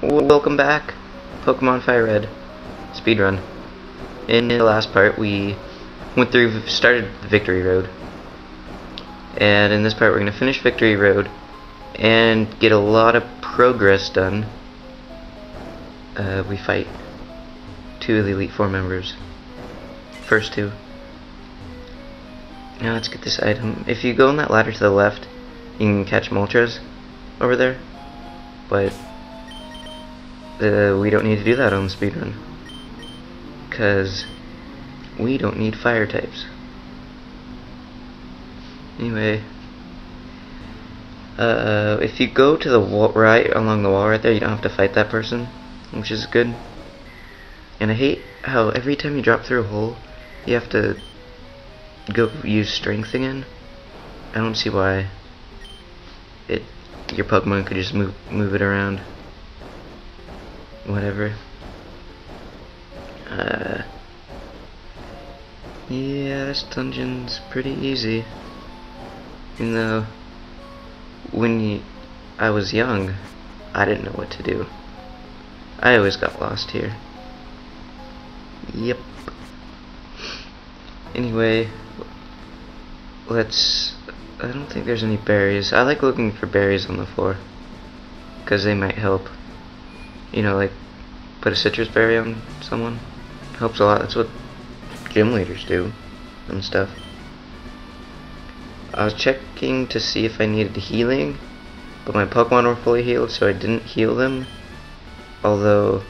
Welcome back, Pokemon FireRed speedrun. In the last part, we started the Victory Road, and in this part, we're going to finish Victory Road and get a lot of progress done. We fight 2 of the Elite Four members. First 2. Now let's get this item. If you go on that ladder to the left, you can catch Moltres over there, but we don't need to do that on the speedrun, because we don't need fire types. Anyway, if you go to the wall, right along the wall right there, you don't have to fight that person, which is good. And I hate how every time you drop through a hole, you have to go use strength again. I don't see why your Pokemon could just move it around. Whatever. Yeah, this dungeon's pretty easy. Even though, I was young, I didn't know what to do. I always got lost here. Yep. Anyway, I don't think there's any berries. I like looking for berries on the floor, because they might help. You know, like, put a citrus berry on someone. Helps a lot. That's what gym leaders do and stuff. I was checking to see if I needed healing, but my Pokemon were fully healed, so I didn't heal them. Although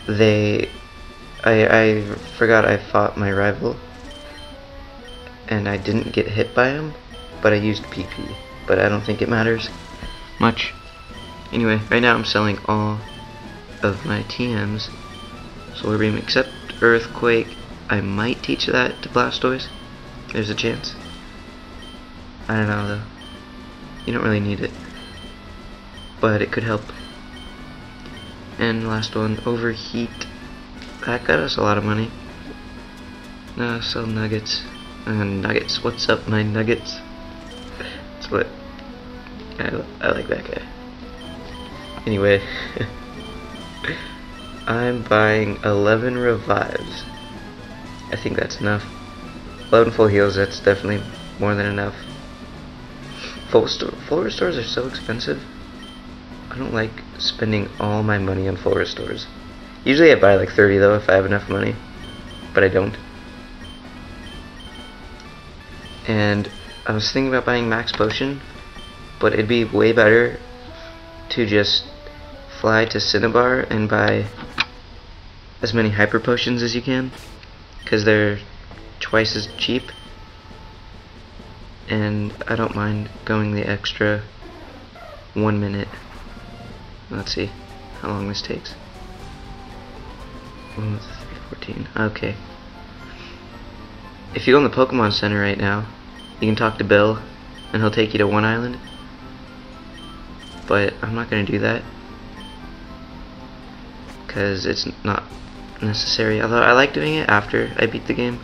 I forgot I fought my rival, and I didn't get hit by him, but I used PP. But I don't think it matters much. Anyway, right now I'm selling all of my TMs. Solar Beam, except Earthquake. I might teach that to Blastoise. There's a chance. I don't know though. You don't really need it, but it could help. And last one, Overheat. That got us a lot of money. No, sell nuggets. Nuggets. What's up, my nuggets? That's what I like that guy. Anyway, I'm buying 11 revives. I think that's enough. 11 full heals, that's definitely more than enough. Full restores are so expensive. I don't like spending all my money on full restores. Usually I buy like 30 though if I have enough money, but I don't. And I was thinking about buying Max Potion, but it'd be way better to just fly to Cinnabar and buy as many Hyper Potions as you can, because they're twice as cheap, and I don't mind going the extra 1 minute. Let's see how long this takes. 3:14. Okay. If you go in the Pokemon Center right now, you can talk to Bill, and he'll take you to one island. But I'm not going to do that, because it's not necessary. Although I like doing it after I beat the game.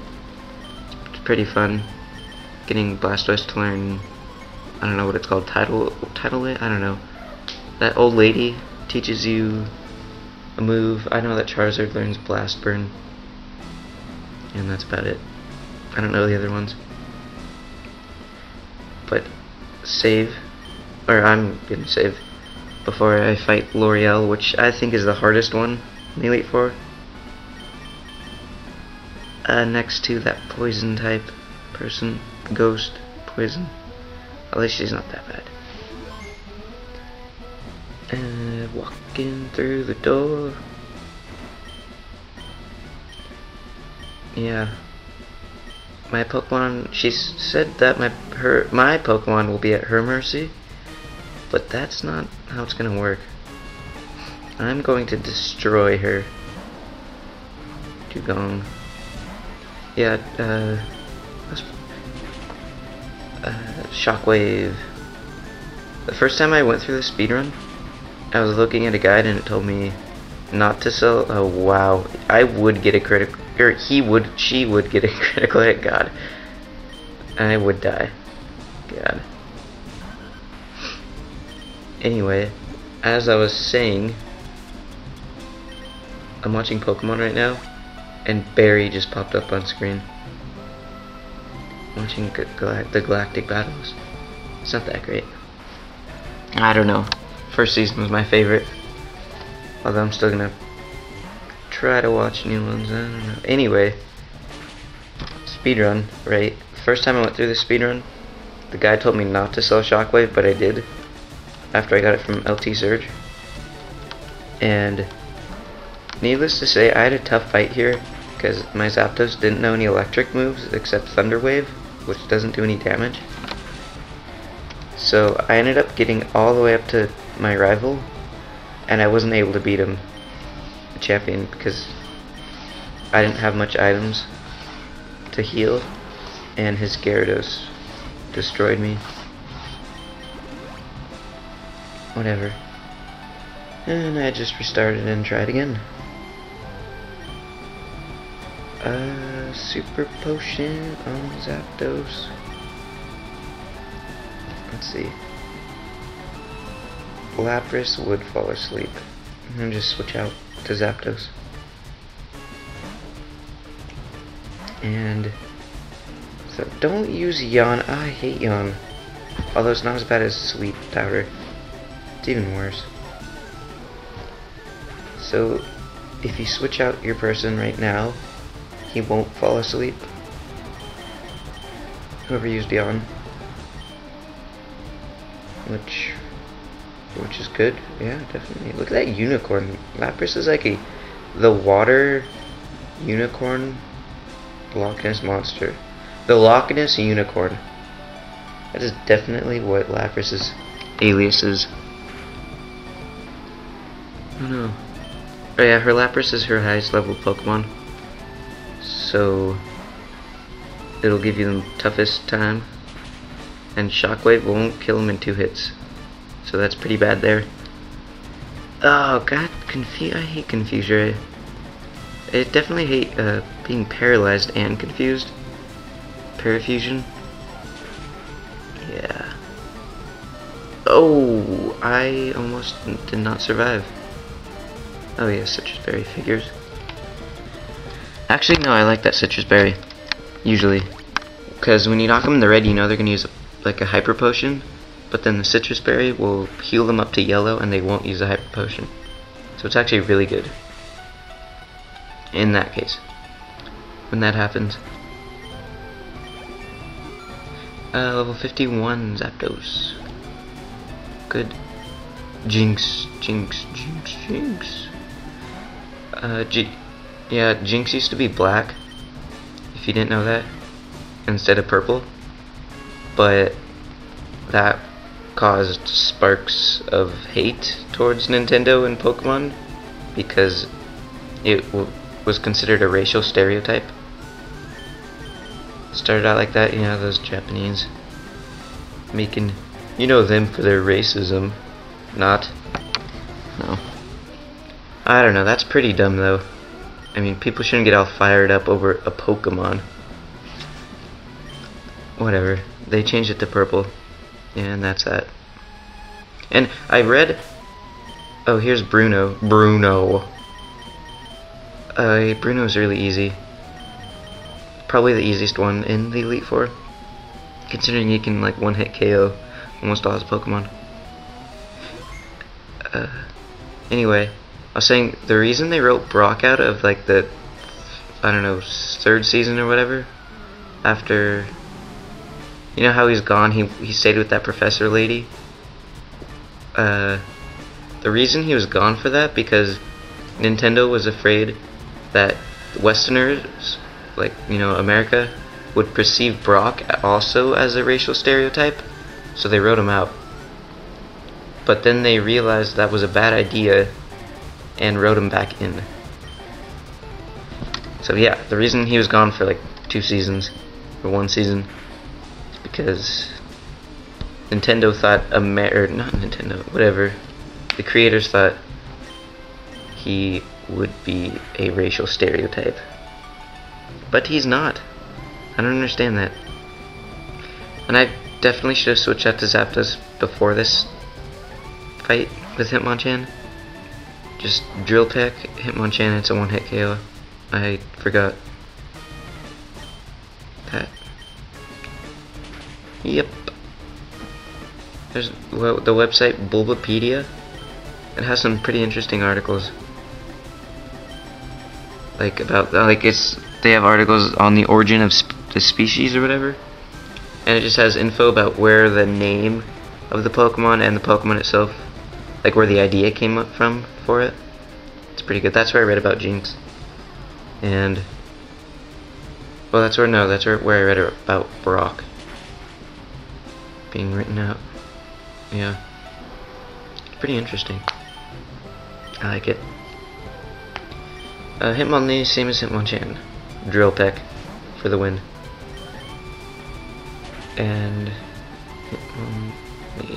It's pretty fun getting Blastoise to learn, I don't know what it's called, title it? I don't know. That old lady teaches you a move. I know that Charizard learns Blast Burn, and that's about it. I don't know the other ones. But save. Or I'm gonna save before I fight L'Oreal, which I think is the hardest one in the Elite Four. Next to that poison type person, Ghost, Poison. At least she's not that bad. Walking through the door. Yeah. My Pokemon, she said that my Pokemon will be at her mercy. But that's not how it's gonna work. I'm going to destroy her. Dugong. Yeah, Shockwave. The first time I went through the speedrun, I was looking at a guide and it told me not to sell. Oh wow, I would get a critical, or she would get a critical hit. God, I would die. God. Anyway, as I was saying, I'm watching Pokemon right now, and Barry just popped up on screen. Watching the Galactic Battles. It's not that great. I don't know. First season was my favorite. Although I'm still gonna try to watch new ones. I don't know. Anyway, speedrun, right? First time I went through the speedrun, the guy told me not to sell Shockwave, but I did. After I got it from LT Surge. And needless to say, I had a tough fight here because my Zapdos didn't know any electric moves except Thunder Wave, which doesn't do any damage. So I ended up getting all the way up to my rival, and I wasn't able to beat him, the champion, because I didn't have much items to heal, and his Gyarados destroyed me. Whatever. And I just restarted and tried again. Super Potion on Zapdos. Let's see. Lapras would fall asleep. And just switch out to Zapdos. And so don't use Yawn. I hate Yawn. Although it's not as bad as Sweet Powder. It's even worse. So if you switch out your person right now, he won't fall asleep. Whoever used Yawn. Which is good. Yeah, definitely. Look at that unicorn. Lapras is like the water unicorn Loch Ness monster. The Loch Ness unicorn. That is definitely what Lapras's alias is. Oh no. Oh yeah, her Lapras is her highest level Pokemon. So it'll give you the toughest time. And Shockwave won't kill him in 2 hits. So that's pretty bad there. Oh god, I hate Confusion. I definitely hate being paralyzed and confused. Parafusion. Yeah. Oh, I almost did not survive. Oh yeah, Citrus Berry figures. Actually, no, I like that Citrus Berry. Usually. Because when you knock them in the red, you know they're going to use like a Hyper Potion. But then the Citrus Berry will heal them up to yellow and they won't use a Hyper Potion. So it's actually really good. In that case. When that happens. Level 51 Zapdos. Good. Jinx. Yeah, Jinx used to be black, if you didn't know that, instead of purple, but that caused sparks of hate towards Nintendo and Pokemon because it was considered a racial stereotype. Started out like that, you know, those Japanese making, you know, them for their racism. Not. No. I don't know, that's pretty dumb though. I mean, people shouldn't get all fired up over a Pokemon. Whatever. They changed it to purple. And that's that. And I read... Oh, here's Bruno. Bruno's really easy. Probably the easiest one in the Elite Four. Considering he can, like, one-hit KO almost all his Pokemon. Anyway, I was saying the reason they wrote Brock out of like the, I don't know, 3rd season or whatever, after, you know how he's gone, he stayed with that professor lady. The reason he was gone for that because Nintendo was afraid that Westerners, like, you know, America, would perceive Brock also as a racial stereotype, so they wrote him out. But then they realized that was a bad idea and wrote him back in. So yeah, the reason he was gone for like 2 seasons, or 1 season, is because Nintendo thought, or not Nintendo, whatever, the creators thought he would be a racial stereotype. But he's not. I don't understand that. And I definitely should have switched out to Zapdos before this fight. with Hitmonchan. Just Drill Peck, Hitmonchan, it's a one-hit KO. I forgot that. Yep. There's the website Bulbapedia. It has some pretty interesting articles. Like about they have articles on the origin of the species or whatever, and it just has info about where the name of the Pokemon and the Pokemon itself, like where the idea came up from for it. It's pretty good. That's where I read about Jinx, and well, that's where I read about Brock being written out. Yeah, it's pretty interesting. I like it. Hitmonlee, same as Hitmonchan. Drill Peck for the win. And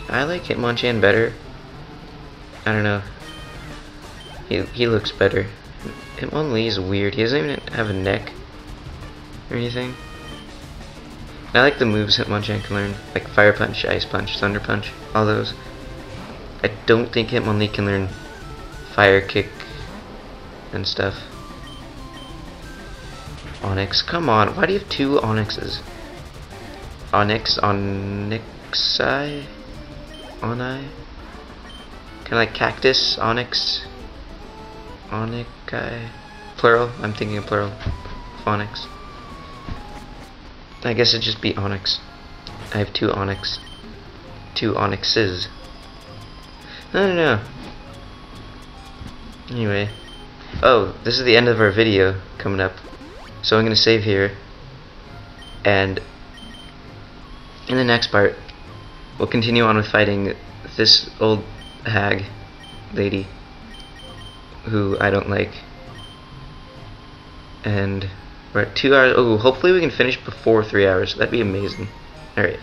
I like Hitmonchan better. I don't know. He looks better. Hitmonlee is weird. He doesn't even have a neck or anything. I like the moves Hitmonchan can learn, like Fire Punch, Ice Punch, Thunder Punch, all those. I don't think Hitmonlee can learn Fire Kick and stuff. Onyx, come on, why do you have two Onyxes? Onyx, Onyxi? Oni? Kinda like cactus, Onyx? Onyxi? Plural? I'm thinking of plural. Onyx. I guess it'd just be Onyx. I have two Onyx. Two Onyxes. I don't know. Anyway. Oh, this is the end of our video coming up. So I'm going to save here. And in the next part, we'll continue on with fighting this old hag lady who I don't like. And we're at 2 hours. Oh, hopefully we can finish before 3 hours. That'd be amazing. Alright.